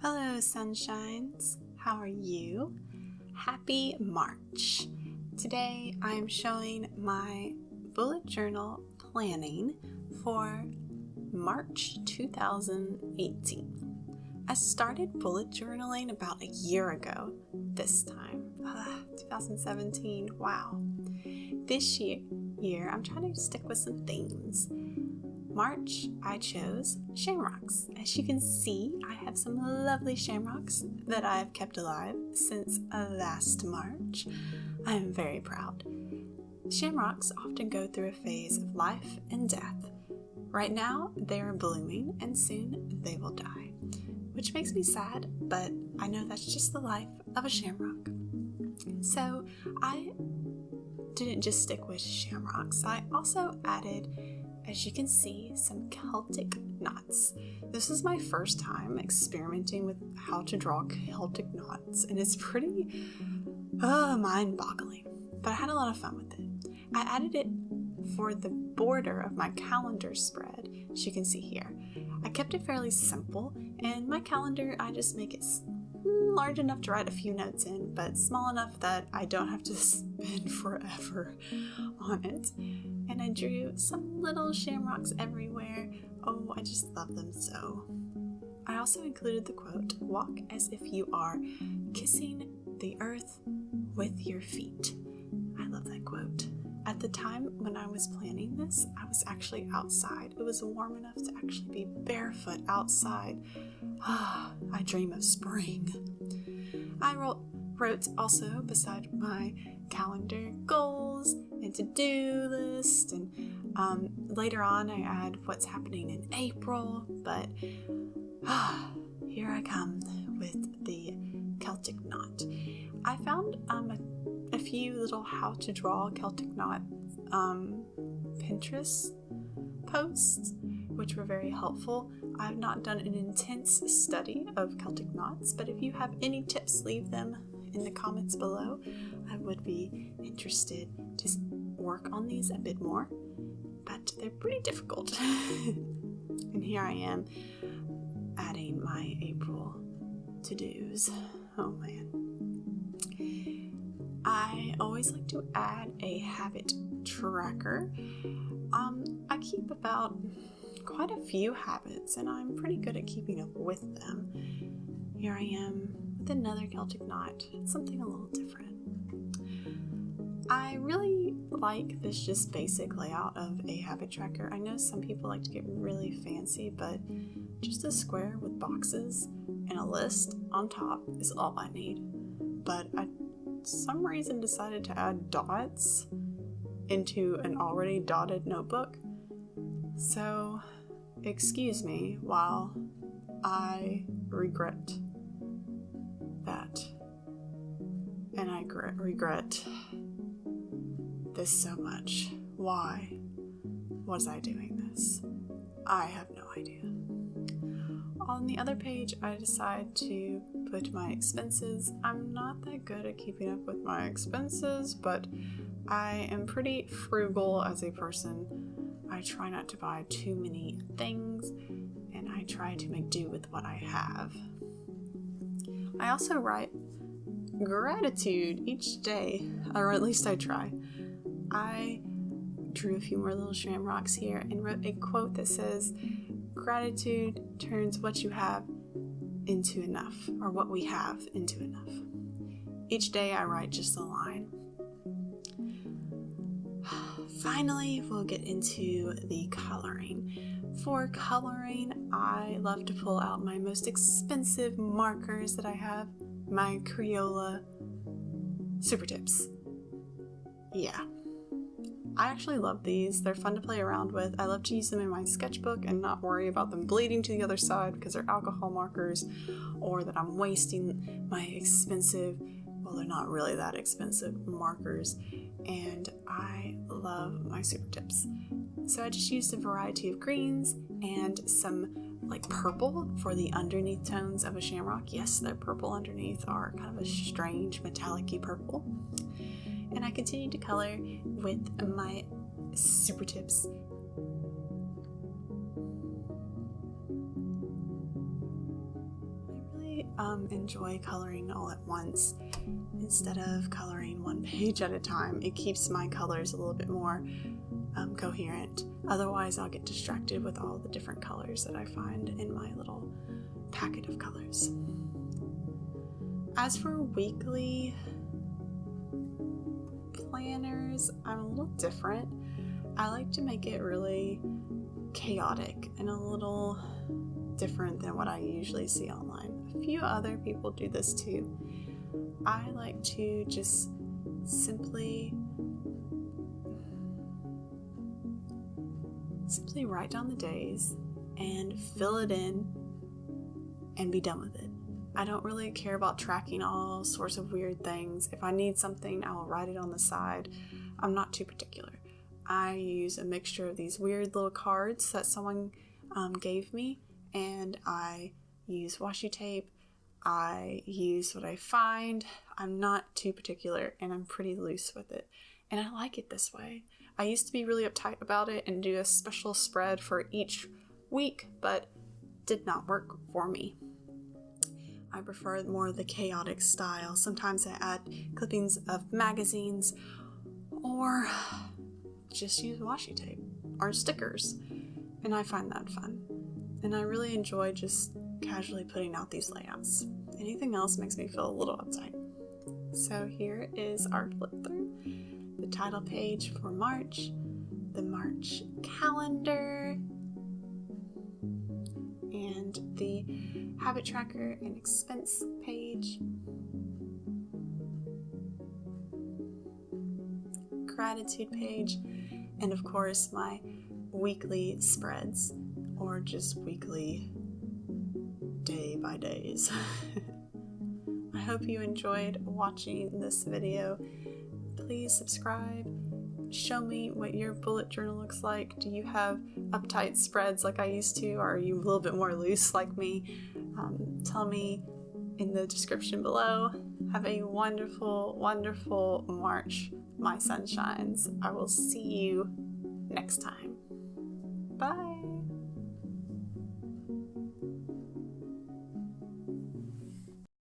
Hello sunshines, how are you? Happy March! Today I am showing my bullet journal planning for March 2018. I started bullet journaling about a year ago this time, 2017, wow. This year I'm trying to stick with some themes. March, I chose shamrocks. As you can see, I have some lovely shamrocks that I've kept alive since last March. I am very proud. Shamrocks often go through a phase of life and death. Right now, they are blooming and soon they will die, which makes me sad, but I know that's just the life of a shamrock. So I didn't just stick with shamrocks. I also added, as you can see, some Celtic knots. This is my first time experimenting with how to draw Celtic knots, and it's pretty mind-boggling, but I had a lot of fun with it. I added it for the border of my calendar spread, as you can see here. I kept it fairly simple, and my calendar, I just make it large enough to write a few notes in, but small enough that I don't have to spend forever on it. And I drew some little shamrocks everywhere. Oh, I just love them so. I also included the quote, "Walk as if you are kissing the earth with your feet." I love that quote. At the time when I was planning this, I was actually outside. It was warm enough to actually be barefoot outside. I dream of spring. I wrote also beside my calendar goals and to-do list, and later on I add what's happening in April, but here I come with the Celtic knot. I found a few little how to draw Celtic knot Pinterest posts, which were very helpful. I've not done an intense study of Celtic knots, but if you have any tips, leave them in the comments below. I would be interested to work on these a bit more, but they're pretty difficult. And here I am adding my April to-dos. Oh man. I always like to add a habit tracker. I keep about quite a few habits, and I'm pretty good at keeping up with them. Here I am with another Celtic knot, something a little different. I really like this just basic layout of a habit tracker. I know some people like to get really fancy, but just a square with boxes and a list on top is all I need. But I, for some reason, decided to add dots into an already dotted notebook. So, excuse me while I regret that. And I regret this so much. Why was I doing this? I have no idea. On the other page, I decide to put my expenses. I'm not that good at keeping up with my expenses, but I am pretty frugal as a person. I try not to buy too many things, and I try to make do with what I have. I also write gratitude each day, or at least I try. I drew a few more little shamrocks here and wrote a quote that says, "Gratitude turns what you have into enough, or what we have into enough." Each day I write just a line. Finally, we'll get into the coloring. For coloring, I love to pull out my most expensive markers that I have, my Crayola Super Tips. Yeah. I actually love these. They're fun to play around with. I love to use them in my sketchbook and not worry about them bleeding to the other side because they're alcohol markers, or that I'm wasting my expensive, well, they're not really that expensive markers, and I love my Super Tips. So I just used a variety of greens and some like purple for the underneath tones of a shamrock. Yes, their purple underneath are kind of a strange metallic-y purple. And I continued to color with my super tips. I really enjoy coloring all at once instead of coloring one page at a time. It keeps my colors a little bit more coherent. Otherwise, I'll get distracted with all the different colors that I find in my little packet of colors. As for weekly planners, I'm a little different. I like to make it really chaotic and a little different than what I usually see online. A few other people do this too. I like to just simply write down the days and fill it in and be done with it. I don't really care about tracking all sorts of weird things. If I need something, I will write it on the side. I'm not too particular. I use a mixture of these weird little cards that someone gave me, and I use washi tape. I use what I find. I'm not too particular, and I'm pretty loose with it. And I like it this way. I used to be really uptight about it and do a special spread for each week, but did not work for me. I prefer more of the chaotic style. Sometimes I add clippings of magazines or just use washi tape or stickers, and I find that fun. And I really enjoy just casually putting out these layouts. Anything else makes me feel a little uptight. So here is our flip through. The title page for March, the March calendar, and the habit tracker and expense page, gratitude page, and of course my weekly spreads, or just weekly day by days. I hope you enjoyed watching this video. Please subscribe. Show me what your bullet journal looks like. Do you have uptight spreads like I used to, or are you a little bit more loose like me? Tell me in the description below. Have a wonderful, wonderful March, my sunshines. I will see you next time. Bye.